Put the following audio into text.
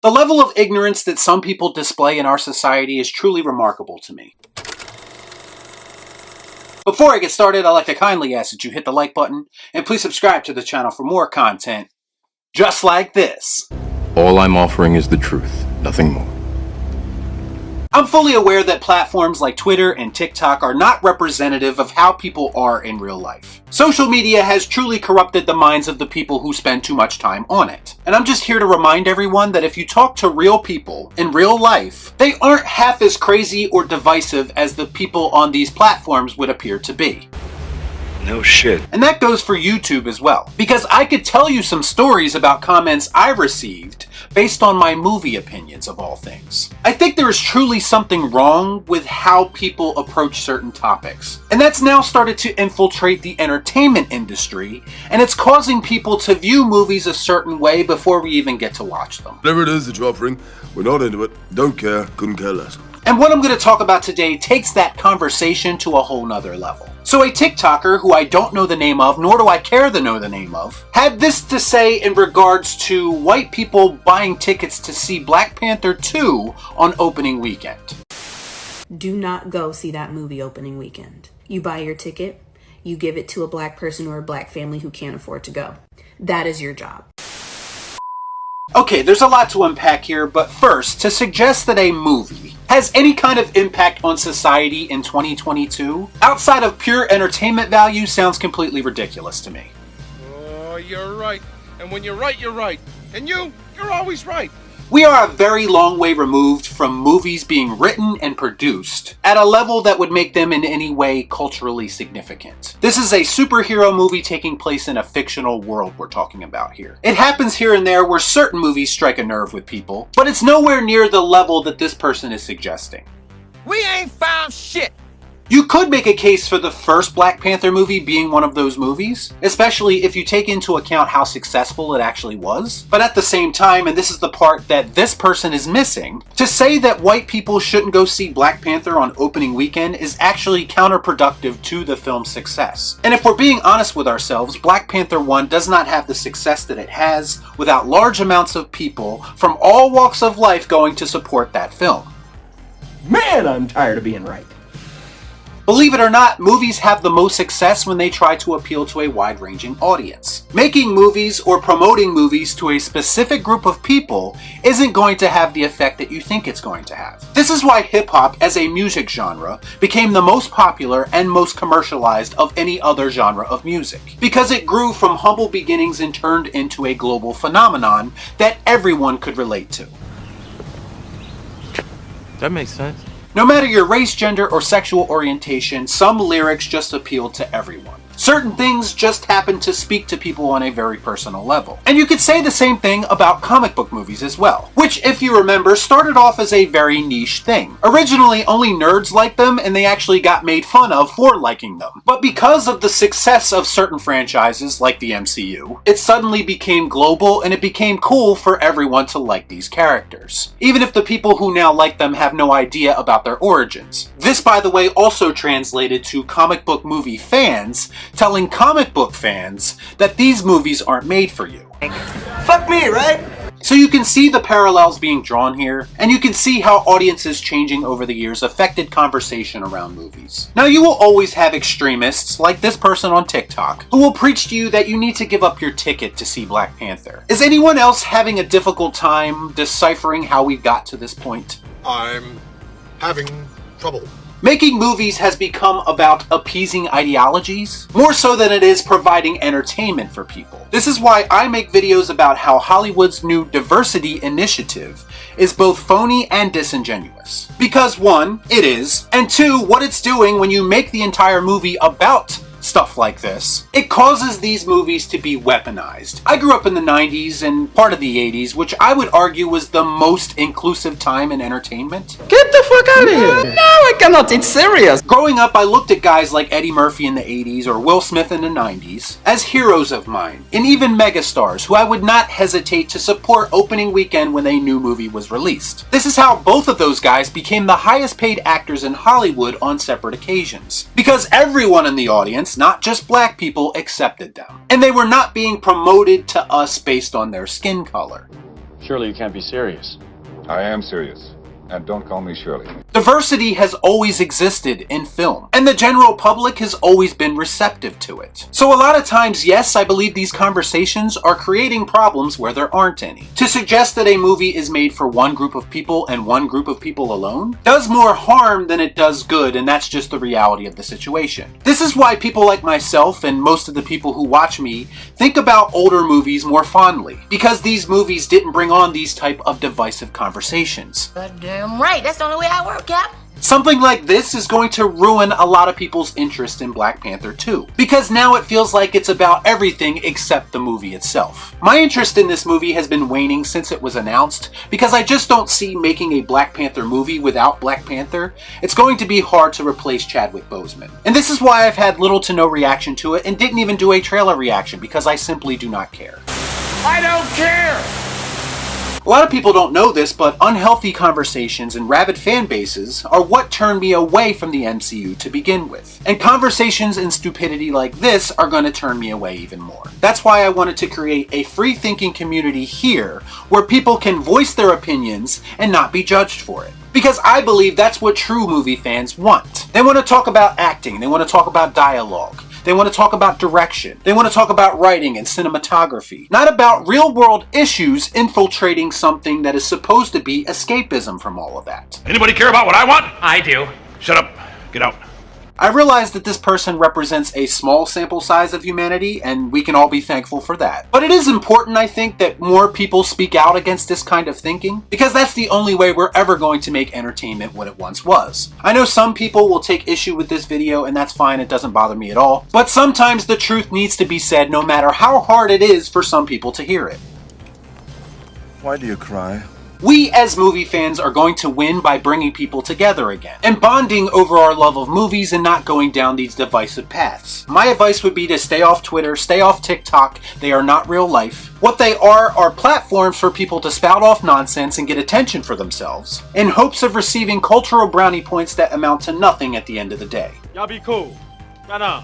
The level of ignorance that some people display in our society is truly remarkable to me. Before I get started, I'd like to kindly ask that you hit the like button and please subscribe to the channel for more content just like this. All I'm offering is the truth, nothing more. I'm fully aware that platforms like Twitter and TikTok are not representative of how people are in real life. Social media has truly corrupted the minds of the people who spend too much time on it. And I'm just here to remind everyone that if you talk to real people in real life, they aren't half as crazy or divisive as the people on these platforms would appear to be. No shit. And that goes for YouTube as well, because I could tell you some stories about comments I received based on my movie opinions of all things. I think there is truly something wrong with how people approach certain topics. And that's now started to infiltrate the entertainment industry, and it's causing people to view movies a certain way before we even get to watch them. Whatever it is that you're offering, we're not into it. Don't care, couldn't care less. And what I'm going to talk about today takes that conversation to a whole nother level. So a TikToker, who I don't know the name of, nor do I care to know the name of, had this to say in regards to white people buying tickets to see Black Panther 2 on opening weekend. Do not go see that movie opening weekend. You buy your ticket, you give it to a black person or a black family who can't afford to go. That is your job. Okay, there's a lot to unpack here, but first, to suggest that a movie has any kind of impact on society in 2022, outside of pure entertainment value, sounds completely ridiculous to me. Oh, you're right. And when you're right, you're right. And you're always right. We are a very long way removed from movies being written and produced at a level that would make them in any way culturally significant. This is a superhero movie taking place in a fictional world we're talking about here. It happens here and there where certain movies strike a nerve with people, but it's nowhere near the level that this person is suggesting. We ain't found shit. You could make a case for the first Black Panther movie being one of those movies, especially if you take into account how successful it actually was. But at the same time, and this is the part that this person is missing, to say that white people shouldn't go see Black Panther on opening weekend is actually counterproductive to the film's success. And if we're being honest with ourselves, Black Panther 1 does not have the success that it has without large amounts of people from all walks of life going to support that film. Man, I'm tired of being right. Believe it or not, movies have the most success when they try to appeal to a wide-ranging audience. Making movies or promoting movies to a specific group of people isn't going to have the effect that you think it's going to have. This is why hip-hop as a music genre became the most popular and most commercialized of any other genre of music, because it grew from humble beginnings and turned into a global phenomenon that everyone could relate to. That makes sense. No matter your race, gender, or sexual orientation, some lyrics just appeal to everyone. Certain things just happen to speak to people on a very personal level. And you could say the same thing about comic book movies as well, which, if you remember, started off as a very niche thing. Originally, only nerds liked them, and they actually got made fun of for liking them. But because of the success of certain franchises, like the MCU, it suddenly became global, and it became cool for everyone to like these characters, even if the people who now like them have no idea about their origins. This, by the way, also translated to comic book movie fans telling comic book fans that these movies aren't made for you. Fuck me, right? So you can see the parallels being drawn here, and you can see how audiences changing over the years affected conversation around movies. Now, you will always have extremists, like this person on TikTok, who will preach to you that you need to give up your ticket to see Black Panther. Is anyone else having a difficult time deciphering how we got to this point? I'm having trouble. Making movies has become about appeasing ideologies, more so than it is providing entertainment for people. This is why I make videos about how Hollywood's new diversity initiative is both phony and disingenuous. Because one, it is, and two, what it's doing when you make the entire movie about stuff like this, it causes these movies to be weaponized. I grew up in the 90s and part of the 80s, which I would argue was the most inclusive time in entertainment. Get the fuck out of here! No, I cannot, it's serious! Growing up, I looked at guys like Eddie Murphy in the 80s or Will Smith in the 90s as heroes of mine, and even megastars who I would not hesitate to support opening weekend when a new movie was released. This is how both of those guys became the highest paid actors in Hollywood on separate occasions, because everyone in the audience, not just black people, accepted them. And they were not being promoted to us based on their skin color. Surely you can't be serious. I am serious. And don't call me Shirley. Diversity has always existed in film, and the general public has always been receptive to it. So a lot of times, yes, I believe these conversations are creating problems where there aren't any. To suggest that a movie is made for one group of people and one group of people alone does more harm than it does good, and that's just the reality of the situation. This is why people like myself and most of the people who watch me think about older movies more fondly, because these movies didn't bring on these type of divisive conversations. Damn right, that's the only way I work, Cap. Something like this is going to ruin a lot of people's interest in Black Panther 2, because now it feels like it's about everything except the movie itself. My interest in this movie has been waning since it was announced, because I just don't see making a Black Panther movie without Black Panther. It's going to be hard to replace Chadwick Boseman. And this is why I've had little to no reaction to it and didn't even do a trailer reaction, because I simply do not care. I don't care! A lot of people don't know this, but unhealthy conversations and rabid fan bases are what turned me away from the MCU to begin with. And conversations and stupidity like this are going to turn me away even more. That's why I wanted to create a free-thinking community here where people can voice their opinions and not be judged for it. Because I believe that's what true movie fans want. They want to talk about acting, they want to talk about dialogue. They want to talk about direction. They want to talk about writing and cinematography. Not about real-world issues infiltrating something that is supposed to be escapism from all of that. Anybody care about what I want? I do. Shut up. Get out. I realize that this person represents a small sample size of humanity, and we can all be thankful for that. But it is important, I think, that more people speak out against this kind of thinking, because that's the only way we're ever going to make entertainment what it once was. I know some people will take issue with this video, and that's fine, it doesn't bother me at all. But sometimes the truth needs to be said, no matter how hard it is for some people to hear it. Why do you cry? We as movie fans are going to win by bringing people together again, and bonding over our love of movies and not going down these divisive paths. My advice would be to stay off Twitter, stay off TikTok. They are not real life. What they are platforms for people to spout off nonsense and get attention for themselves, in hopes of receiving cultural brownie points that amount to nothing at the end of the day. Y'all be cool. Nah.